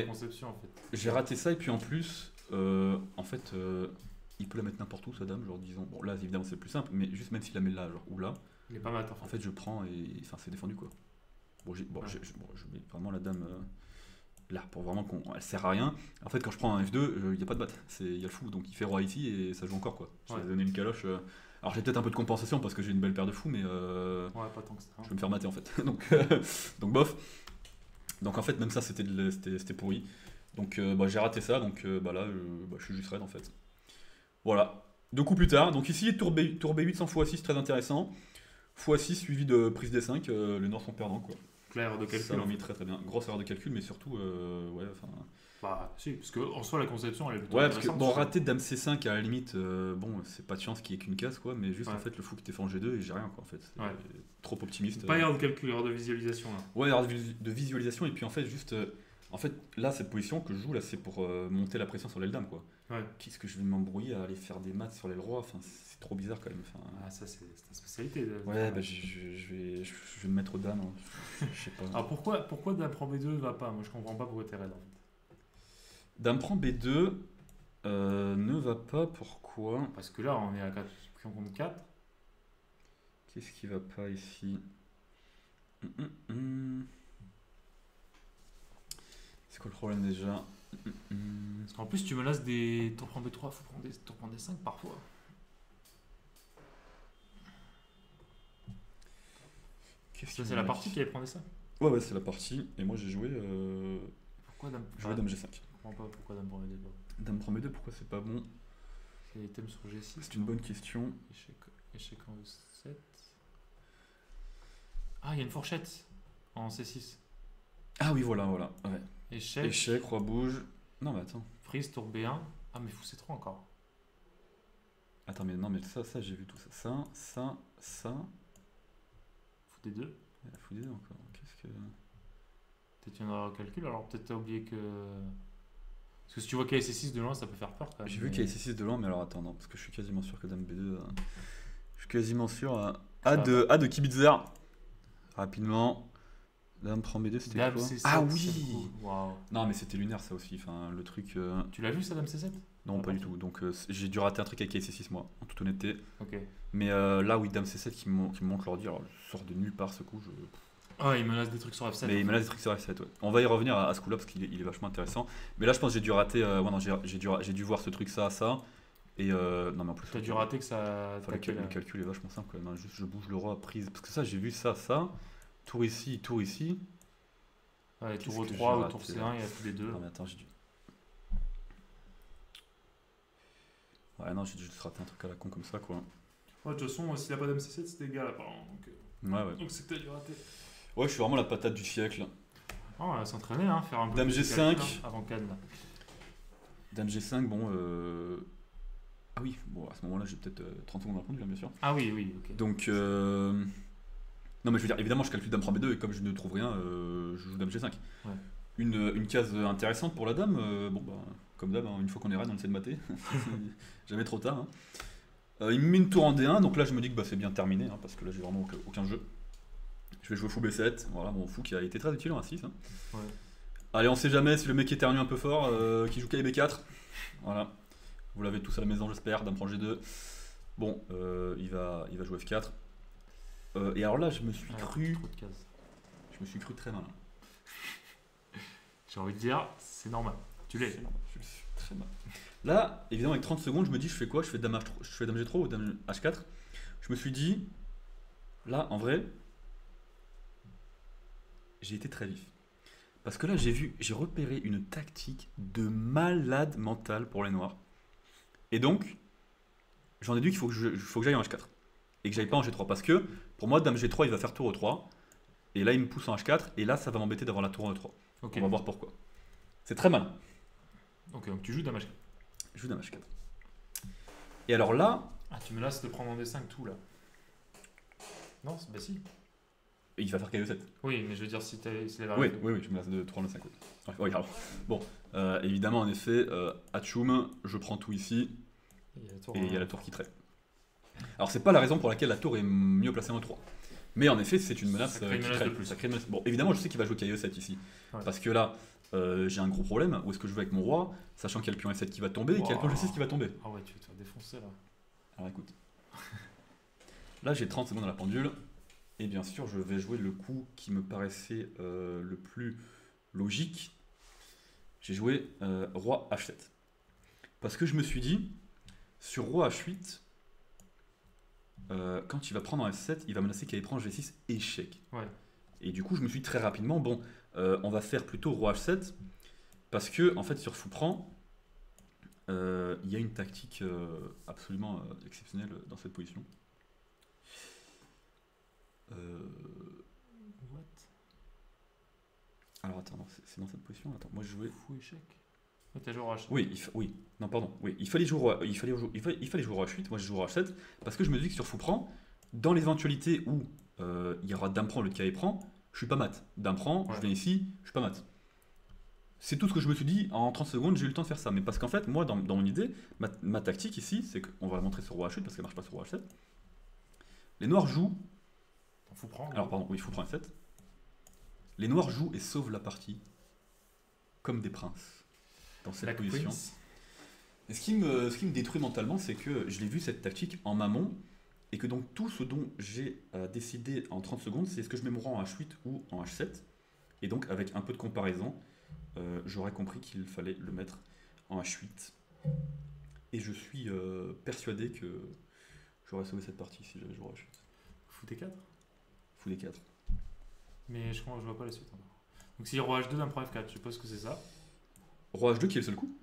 conception en fait. J'ai raté ça et puis en plus, il peut la mettre n'importe où sa dame, genre disons. Bon là évidemment c'est plus simple, mais juste même s'il la met là, genre ou là. Il est pas mal. En fait, je prends et c'est défendu quoi. Je mets vraiment la dame là pour vraiment elle sert à rien. En fait, quand je prends un F2, il n'y a pas de batte. Il y a le fou, donc il fait roi ici et ça joue encore quoi. Je vais donner une caloche. Alors j'ai peut-être un peu de compensation parce que j'ai une belle paire de fous, mais pas tant que ça. Je vais me faire mater en fait. donc bof. Donc en fait, même ça c'était pourri. Donc j'ai raté ça, donc là je suis juste raide en fait. Voilà. 2 coups plus tard. Donc ici tour B8 sans x6, très intéressant. x6 suivi de prise D5, les noirs sont perdants quoi. Erreur de calcul. Ça l'a mis très très bien. Grosse erreur de calcul, mais surtout, si, parce qu'en soi la conception elle est plutôt parce que rater dame C5 à la limite, c'est pas de chance qu'il y ait qu'une case quoi, mais juste en fait le fou qui défend G2 et j'ai rien quoi en fait. Trop optimiste. Pas erreur de calcul, erreur de visualisation là. Ouais, erreur de visualisation et puis en fait juste En fait, là, cette position que je joue, là, c'est pour monter la pression sur l'aile dame, quoi. Ouais. Qu'est-ce que je vais m'embrouiller à aller faire des maths sur l'aile roi? Enfin, c'est trop bizarre quand même. Enfin, Ah, ça, c'est ta spécialité. ouais, bah, je vais me mettre dame. Hein. Je sais pas. Alors pourquoi dame prend B2 va pas? Moi, je comprends pas pourquoi t'es raide, en fait. Dame prend B2 ne va pas, pourquoi? Parce que là, on est à 4 pions contre 4. Qu'est-ce qui va pas ici? C'est quoi le problème déjà? Parce qu'en plus, tu menaces des tours prend B3, faut prendre des tours prend D5 parfois. Ça, c'est la partie qui avait prendre ça. Ouais, c'est la partie. Et moi, j'ai joué. Pourquoi dame Dame G5. Je comprends pas pourquoi dame prend B2. Dame prend B2, pourquoi c'est pas bon? C'est les thèmes sur G6. C'est une bonne question. Échec en E7. Ah, il y a une fourchette en C6. Ah oui, voilà. Ouais. Échec, roi bouge. Non, mais attends. prise, tour B1. Ah, mais fou C3 encore. Attends, mais non, mais ça, j'ai vu tout ça. Ça. Fou D2. Fou D2 encore. Qu'est-ce que. Peut-être une erreur au calcul, alors peut-être t'as oublié que. Parce que si tu vois qu'il y a C6 de loin, ça peut faire peur quand même. J'ai vu qu'il y a C6 de loin, mais alors attends, non, parce que je suis quasiment sûr que Dame B2. Je suis quasiment sûr. A de Kibitzer. Rapidement. Dame prend B2, c'était Dame quoi? C7, Ah oui. Waouh. Non, mais c'était lunaire ça aussi. Enfin, le truc. Tu l'as vu ça, Dame C7? Non, pas du tout. Donc j'ai dû rater un truc avec C6 moi, en toute honnêteté. Ok. Mais là, oui, Dame C7 qui me montre l'ordi, alors je sors de nulle part ce coup. Ah, il menace des trucs sur F7. Mais il menace des trucs sur F7, ouais. On va y revenir à ce coup-là parce qu'il est vachement intéressant. Mais là, je pense que j'ai dû rater. Ouais, non, j'ai dû voir ce truc, ça. Et non, mais en plus. T'as dû rater que ça. Enfin, le calcul est vachement simple. Non, juste je bouge le roi prise. Parce que ça, j'ai vu ça. Tour ici. Ouais, tour E3 ou tour C1, il y a tous les deux. Non, mais attends, j'ai dû. Ouais, non, j'ai juste raté un truc à la con comme ça, quoi. Ouais, de toute façon, s'il a pas Dame C7, c'était égal apparemment. Ouais. Donc c'est que t'as dû rater. Ouais, je suis vraiment la patate du siècle. Oh, on va s'entraîner, hein, faire un peu Dame de G5. calcul, hein, avant Cannes. Dame G5, bon. Ah oui, bon, à ce moment-là, j'ai peut-être 30 secondes à répondre, bien sûr. Ah oui, ok. Donc. Non, mais je veux dire, évidemment, je calcule Dame prend B2 et comme je ne trouve rien, je joue Dame G5. Ouais. Une case intéressante pour la dame, bon, bah, comme d'hab, hein, une fois qu'on est raide, on essaie de mater. Jamais trop tard. Hein. Il me met une tour en D1, donc là, je me dis que bah, c'est bien terminé, hein, parce que là, j'ai vraiment aucun jeu. Je vais jouer fou B7, voilà, bon, fou qui a été très utile en A6. Hein. Ouais. Allez, on sait jamais si le mec éternue un peu fort, qui joue KB4. Voilà. Vous l'avez tous à la maison, j'espère. Dame prend G2. Bon, il va jouer F4. Et alors là, je me suis cru. Trop de cases. Je me suis cru très malin. J'ai envie de dire, c'est normal. Tu l'es. Je suis très malin. Là, évidemment, avec 30 secondes, je me dis, je fais quoi? Je fais Dame G3 ou Dame H4? Je me suis dit, là, en vrai, j'ai été très vif. Parce que là, j'ai repéré une tactique de malade mental pour les noirs. Et donc, j'en ai dit qu'il faut que j'aille en H4. Et que j'aille pas en G3. Parce que, pour moi, Dame G3, il va faire tour E3. Et là, il me pousse en H4. Et là, ça va m'embêter d'avoir la tour en E3. Okay. On va voir pourquoi. C'est très malin. Ok, donc tu joues Dame H4. Je joue Dame H4. Et alors là... Ah, tu menaces de prendre en D5 tout, là. Non, bah si. Il va faire KO7. Oui, mais je veux dire, si les oui, je menace de 3 en 5. Oui, alors, bon, évidemment, en effet, Hachoum, je prends tout ici, et il y a la tour qui traite. Alors, c'est pas la raison pour laquelle la tour est mieux placée en 3. Mais en effet, c'est une menace qui traite. Bon, évidemment, je sais qu'il va jouer KO7 ici. Ouais. Parce que là, j'ai un gros problème. Où est-ce que je joue avec mon roi, sachant qu'il y a le pion F7 qui va tomber et qu'il y a le pion G6 qui va tomber. Ah ouais, tu vas te faire défoncer là. Alors écoute. Là, j'ai 30 secondes à la pendule. Et bien sûr, je vais jouer le coup qui me paraissait le plus logique. J'ai joué roi H7. Parce que je me suis dit, sur roi H8, quand il va prendre en F7, il va menacer qu'il prend G6, échec. Ouais. Et du coup, je me suis dit très rapidement, bon, on va faire plutôt roi H7, parce que, en fait, sur fou prend, il y a une tactique absolument exceptionnelle dans cette position. What? Alors attends, c'est dans cette position. Attends, moi je jouais fou échec. Ouais, t'as joué roi H7. Oui, non pardon. Oui, il fallait jouer roi H8. Moi je joue roi H7 parce que je me dis que sur fou prend, dans l'éventualité où il y aura dame prend, le cas prend, je suis pas mat. Dame prend, je viens ici, je suis pas mat. c'est tout ce que je me suis dit. En 30 secondes, j'ai eu le temps de faire ça. Mais parce qu'en fait, moi, dans mon idée, ma tactique ici, c'est qu'on va la montrer sur roi H8 parce qu'elle marche pas sur roi H7. Les noirs jouent. Fou prendre. Alors, pardon, oui, fou prend F7. Les noirs jouent et sauvent la partie comme des princes dans cette position. Et ce qui me détruit mentalement, c'est que je l'ai vu cette tactique en amont et que donc tout ce dont j'ai décidé en 30 secondes, c'est est-ce que je mets mon roi en H8 ou en H7. Et donc, avec un peu de comparaison, j'aurais compris qu'il fallait le mettre en H8. Et je suis persuadé que j'aurais sauvé cette partie si j'avais joué en H8. Fou D4. Fou D4. Mais je vois pas la suite encore. Donc si roi H2, dame prend F4, je suppose que c'est ça. Roi H2 qui est le seul coup.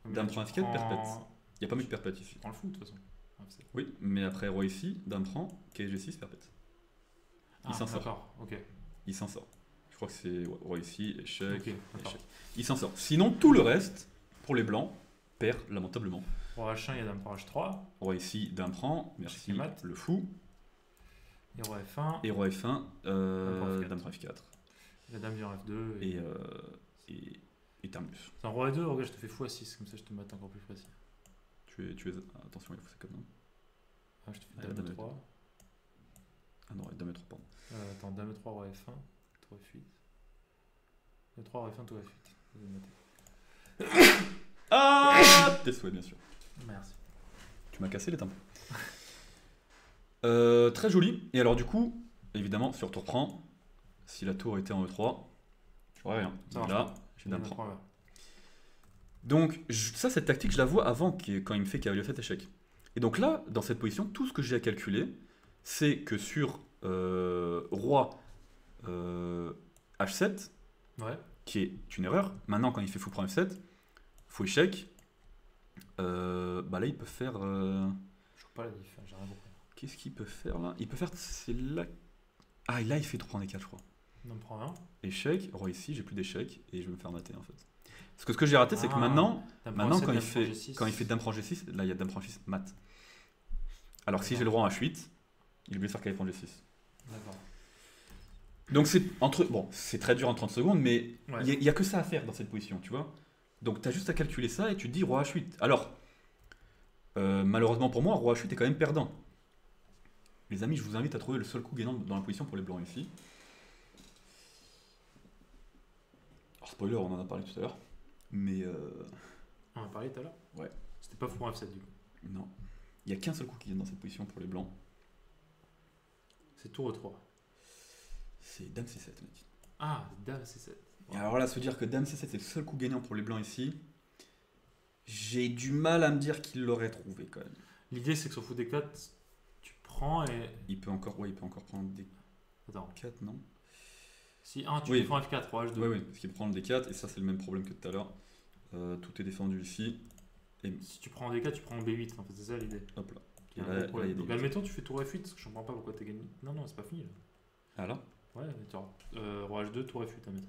Mais Dame tu prend F4, perpète. prends- Il n'y a pas mis de perpète ici. Tu prends le fou de toute façon. F7. Oui, mais après roi ici, dame prend, G6, perpète. Ah, s'en sort. d'accord, ok. Il s'en sort. Je crois que c'est roi ici, échec, Ok, d'accord. échec. Il s'en sort. Sinon, tout le reste, pour les blancs, perd lamentablement. Roi H1, il y a dame prend H3. Roi ici, dame prend, merci, mat. le fou. Et roi F1. Et roi F1, F4. dame prend F4. La dame vient en F2. Et terminus. Attends, roi E2, regarde, je te fais fou à 6, comme ça je te mate encore plus facile. Tu es... Attention, il faut c'est comme ça. Ah, je te fais Ah, dame dame E3. Ah non, dame E3, pardon. Attends, dame E3, roi F1, tour F8. E3, roi F1, tour F8. Je vais le noter. Ah tes souhaits, bien sûr. Merci. Tu m'as cassé les tympans. Très joli. Et alors du coup, évidemment, sur tour prend, si la tour était en E3, j'aurais rien. Ça Et marche là, pas. j'ai dame prend. E3, ouais. Donc ça, cette tactique, je la vois avant quand il me fait cavalier 7 échec. Et donc là, dans cette position, tout ce que j'ai à calculer, c'est que sur roi H7, Ouais. qui est une erreur, maintenant quand il fait fou prend F7, fou échec, bah là il peut faire... Je vois pas la diff, j'ai rien compris. Qu'est-ce qu'il peut faire là? Il peut faire... C'est là... Ah, et là il fait 3 en D4 je crois. Dame prend 1. Échec, roi ici, j'ai plus d'échec, et je vais me faire mater en fait. Parce que ce que j'ai raté, c'est que Ah. maintenant, Dame prend 7, quand, il dame prend fait, G6. quand il fait dame prend G6, là il y a dame prend G6 mat. Alors que si D'accord. j'ai le roi en H8, il est obligé de faire cavalier prend G6. D'accord. Donc c'est entre... Bon, c'est très dur en 30 secondes, mais Ouais. il y a que ça à faire dans cette position, tu vois. Donc tu as juste à calculer ça et tu te dis roi H8. Alors, malheureusement pour moi, roi H8 est quand même perdant. Les amis, je vous invite à trouver le seul coup gagnant dans la position pour les blancs ici. Alors spoiler, on en a parlé tout à l'heure. Mais On en a parlé tout à l'heure. Ouais. C'était pas fou pour F7 du coup. non. Il n'y a qu'un seul coup qui gagne dans cette position pour les blancs. C'est tour E3. C'est dame C7, mec. Ah, dame C7. Et alors là, se dire que dame C7 c'est le seul coup gagnant pour les blancs ici, j'ai du mal à me dire qu'il l'aurait trouvé quand même. L'idée c'est que sur fou D4, tu prends et. Il peut encore prendre des Attends. 4, non? Si tu Oui. défends F4, roi H2. Oui, oui, parce qu'il prend le D4, et ça c'est le même problème que tout à l'heure. Tout est défendu ici. Et Si tu prends D4, tu prends B8, en fait, c'est ça l'idée. hop là. Il y a Là, un gros là, problème. il y a Donc des- admettons, tu fais tour F8, parce que je comprends pas pourquoi t'as gagné. Non, non, c'est pas fini là. Ah là Ouais, mais tu roi H2, tour F8, admettons.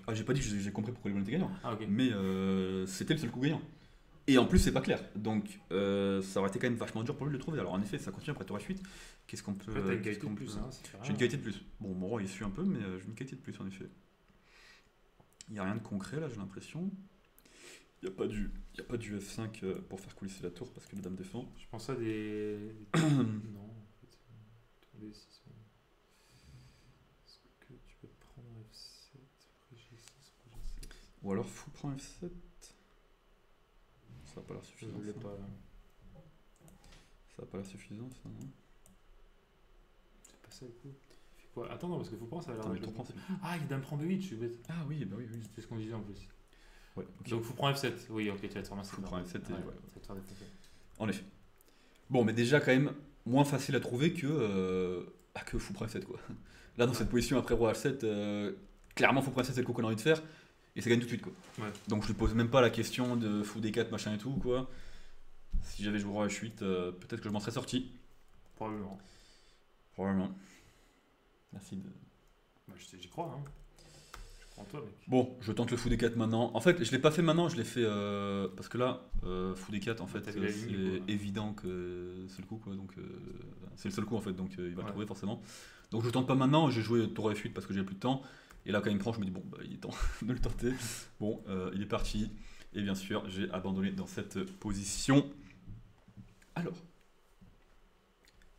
Ah, j'ai pas dit que j'ai compris pourquoi les blancs étaient gagnants. Ah, ok. Mais c'était le seul coup gagnant. Et en plus, c'est pas clair. Donc ça aurait été quand même vachement dur pour lui de le trouver. Alors en effet, ça continue après tour H8. Qu'est-ce qu'on peut. En fait, t'as une qu'est-ce qualité de qu'on plus, peut- hein, ça fait J'ai rien. une qualité de plus. Bon, mon roi il suit un peu, mais j'ai une qualité de plus en effet. Il n'y a rien de concret là, j'ai l'impression. Il n'y a pas du F5 pour faire coulisser la tour parce que la dame défend. Je pense à des. non, en fait. Tour D6. Est-ce que tu peux prendre F7, après G6, après G7. Ou alors fou prend F7. Ça n'a pas l'air suffisant. Je l'ai Ça. pas là. Ça n'a pas l'air suffisant ça, non? C'est pas ça le coup. Il fait quoi? Attends, non, parce que faut prendre, ça a l'air Attends, mais d'être tour le prend, coup. c'est... Ah, il y a dame prend B8, je suis bête. Ah oui, bah oui, oui. C'était ce qu'on disait en plus. Ouais, ok. Donc, faut prendre F7. Oui, ok, tu vas te faire Fou prend F7 et ouais. Ça va te faire défoncer. En effet. Bon, mais déjà quand même moins facile à trouver que fou prend F7 quoi. Là dans cette position après roi H7, clairement fou prend F7 c'est le coup qu'on a envie de faire et ça gagne tout de suite quoi. Ouais. Donc je lui pose même pas la question de fou D4 machin et tout quoi. Si j'avais joué roi H8, peut-être que je m'en serais sorti. Probablement. Probablement. Merci de... Bah, j'y crois, hein. Je crois en toi, mec. Bon, je tente le fou D4 maintenant. En fait, je l'ai pas fait maintenant, je l'ai fait parce que là, fou D4 en fait, T'as vu la c'est ligne, quoi. évident que c'est le coup quoi. Donc c'est le seul coup en fait, donc il va Ouais. le trouver forcément. Donc je tente pas maintenant, j'ai joué tour F8 parce que j'ai plus de temps Et là, quand il me prend, je me dis, bon, bah, il est temps de le tenter. Bon, il est parti. Et bien sûr, j'ai abandonné dans cette position. Alors,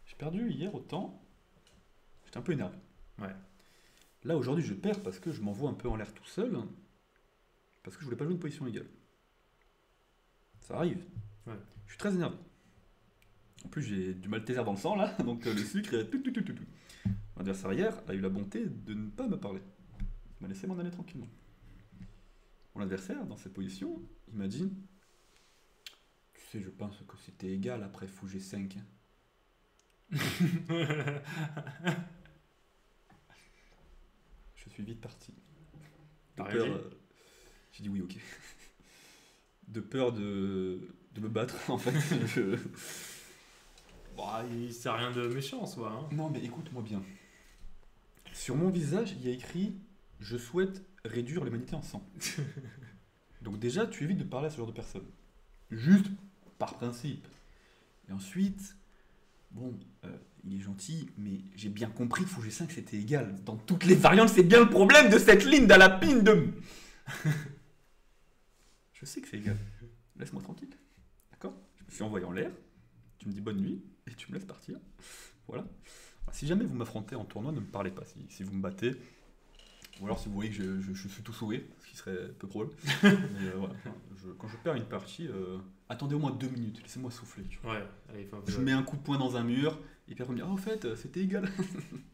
j'ai perdu hier autant. J'étais un peu énervé. Ouais. Là, aujourd'hui, je perds parce que je m'envoie un peu en l'air tout seul. Parce que je voulais pas jouer une position égale. Ça arrive. Ouais. Je suis très énervé. En plus, j'ai du Malteser dans le sang, là. Donc, le sucre est tout. Mon adversaire hier a eu la bonté de ne pas me parler. Il m'a laissé m'en aller tranquillement. Mon adversaire, dans cette position, il m'a dit « Tu sais, je pense que c'était égal après fou G5. » Je suis vite parti. De T'as peur, réagi j'ai dit oui, ok. De peur de me battre, en fait. Bah, c'est rien de méchant en soi. Hein. Non, mais écoute-moi bien. Sur mon visage, il y a écrit « Je souhaite réduire l'humanité en sang. » Donc déjà, tu évites de parler à ce genre de personnes. Juste par principe. Et ensuite, bon, il est gentil, mais j'ai bien compris que Fou G5 c'était égal. Dans toutes les variantes, c'est bien le problème de cette ligne d'Alapine de... Je sais que c'est égal. Laisse-moi tranquille. D'accord? Je me suis envoyé en l'air, tu me dis bonne nuit, et tu me laisses partir. Voilà. Si jamais vous m'affrontez en tournoi, ne me parlez pas. Si vous me battez, ou alors si vous voyez que je suis tout sourire, ce qui serait peu probable. Mais voilà. Quand je perds une partie, attendez au moins 2 minutes, laissez-moi souffler. Tu vois. Ouais, allez, Je mets un coup de poing dans un mur, et puis après on me dit, ah, en fait, c'était égal.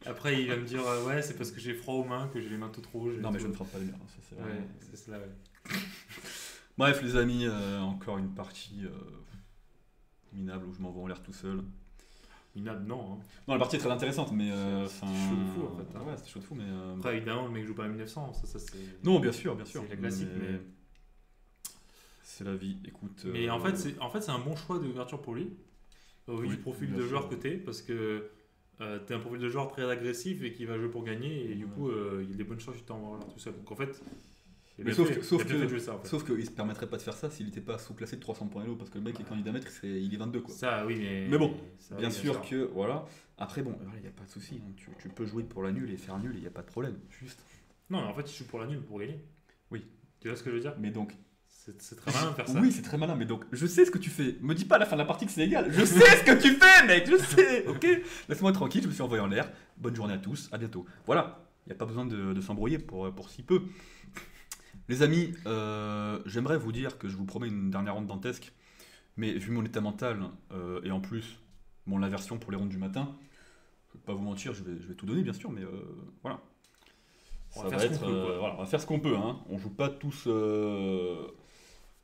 Après, il va me dire, ouais, c'est parce que j'ai froid aux mains, que j'ai les mains toutes rouges. Non, mais je ne frappe pas les murs. Ça, c'est vraiment... Ouais, c'est cela, ouais. Bref, les amis, encore une partie minable où je m'envoie en l'air tout seul. Minable, non. Hein. Non, la partie est très intéressante, mais. C'était chaud de fou en fait. Hein. Ouais, c'était chaud de fou, mais. Après, évidemment, le mec joue pas à 1900, ça c'est. Non, bien sûr. C'est la classique, mais. C'est la vie, écoute. Mais en fait, c'est un bon choix d'ouverture pour lui, au vu du profil de joueur que t'es, parce que t'es un profil de joueur très agressif et qui va jouer pour gagner, et du coup, il y a des bonnes chances que tu t'envoies tout seul. Donc en fait. Mais sauf qu'il se permettrait pas de faire ça s'il n'était pas sous-classé de 300 points Elo, parce que le mec est candidat maître, il est 22 quoi. Ça, oui, mais bon, bien sûr que voilà. Après, bon, il n'y a pas de souci. Hein. Tu peux jouer pour la nulle et faire nul, il n'y a pas de problème. Juste. Non, en fait, il joue pour la nulle pour gagner. Oui. Tu vois ce que je veux dire? Mais donc. C'est très malin de faire ça. Oui, c'est très malin, mais donc, je sais ce que tu fais. Me dis pas à la fin de la partie que c'est égal. Je sais ce que tu fais, mec, je sais, ok? Laisse-moi tranquille, je me suis envoyé en l'air. Bonne journée à tous, à bientôt. Voilà, il n'y a pas besoin de s'embrouiller pour si peu. Les amis, j'aimerais vous dire que je vous promets une dernière ronde dantesque, mais vu mon état mental, et en plus, l'aversion pour les rondes du matin, je ne vais pas vous mentir, je vais tout donner bien sûr, mais voilà. On va faire ce qu'on peut. Hein. On joue pas tous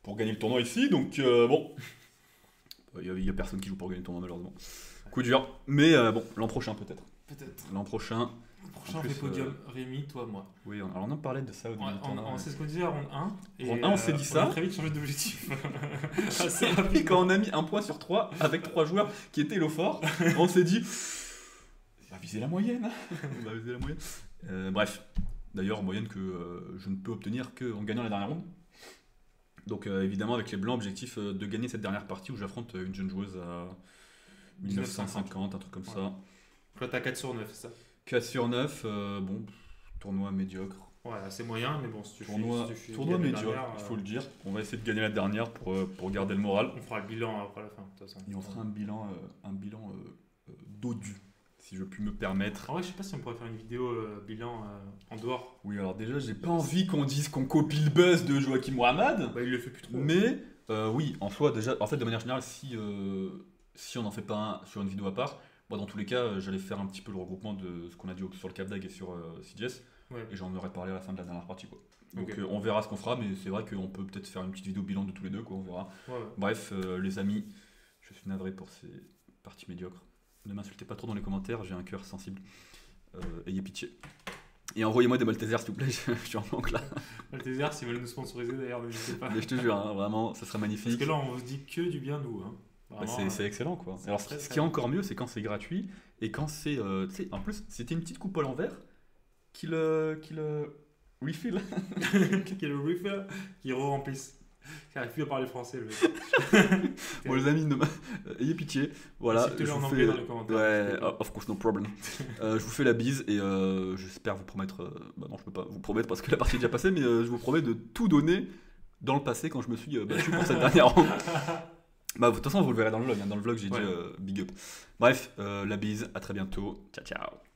pour gagner le tournoi ici, donc bon. Il n'y a personne qui joue pour gagner le tournoi malheureusement. Coup dur, mais bon, l'an prochain peut-être. L'an prochain. On fait podium, Rémi, toi, moi. Oui, alors on en parlait de ça au début du tournoi. On sait ce qu'on disait à ronde 1. Ronde 1, on s'est dit ça. On a très vite changé d'objectif. Assez rapide. Quand on a mis 1 point sur 3 avec 3 joueurs qui étaient Elo fort, on s'est dit on va viser la moyenne. Bref, d'ailleurs, moyenne que je ne peux obtenir qu'en gagnant la dernière ronde. Donc évidemment, avec les blancs, objectif de gagner cette dernière partie où j'affronte une jeune joueuse à 1950, un truc comme ça. Là, t'as 4 sur 9, c'est ça? 4 sur 9, bon, tournoi médiocre. Ouais, c'est moyen, mais bon, si tu fais tournoi médiocre, il faut le dire. On va essayer de gagner la dernière pour garder le moral. On fera le bilan après la fin, de toute façon. Et on fera un bilan dodu, si je puis me permettre. En vrai, je sais pas si on pourrait faire une vidéo bilan en dehors. Oui, alors déjà, j'ai pas envie qu'on dise qu'on copie le buzz de Joachim Mohamed. Bah, il le fait plus trop. Mais, oui, en soi, déjà, en fait, de manière générale, si on n'en fait pas un sur une vidéo à part, moi, dans tous les cas, j'allais faire un petit peu le regroupement de ce qu'on a dit sur le Capdag et sur CGS. Ouais. Et j'en aurais parlé à la fin de la dernière partie, quoi. Donc okay. On verra ce qu'on fera, mais c'est vrai qu'on peut peut-être faire une petite vidéo bilan de tous les deux, quoi, on verra. Ouais. Bref, les amis, je suis navré pour ces parties médiocres. Ne m'insultez pas trop dans les commentaires, j'ai un cœur sensible. Ayez pitié. Et envoyez-moi des Maltesers, s'il vous plaît, je suis en manque là. Maltesers, s'ils veulent nous sponsoriser d'ailleurs, n'hésitez pas. Mais je te jure, hein, vraiment, ça serait magnifique. Parce que là, on vous dit que du bien, nous. Hein. Bah c'est excellent, quoi. Alors, ce qui est encore mieux, c'est quand c'est gratuit et quand c'est. En plus, c'était une petite coupe à l'envers qui le refill. Qui le refill, qui re-remplisse. Il n'arrive plus à parler français, le mec. Bon, les amis, ayez pitié. Voilà. Insultez-le en anglais dans les commentaires. Ouais, of course, no problem. Je vous fais la bise et j'espère vous promettre. Bah non, je peux pas vous promettre parce que la partie est déjà passée, mais je vous promets de tout donner dans le passé quand je me suis battu pour cette dernière ronde. Bah, de toute façon, vous le verrez dans le vlog. Hein. Dans le vlog, j'ai dit big up. Bref, la bise, à très bientôt. Ciao, ciao.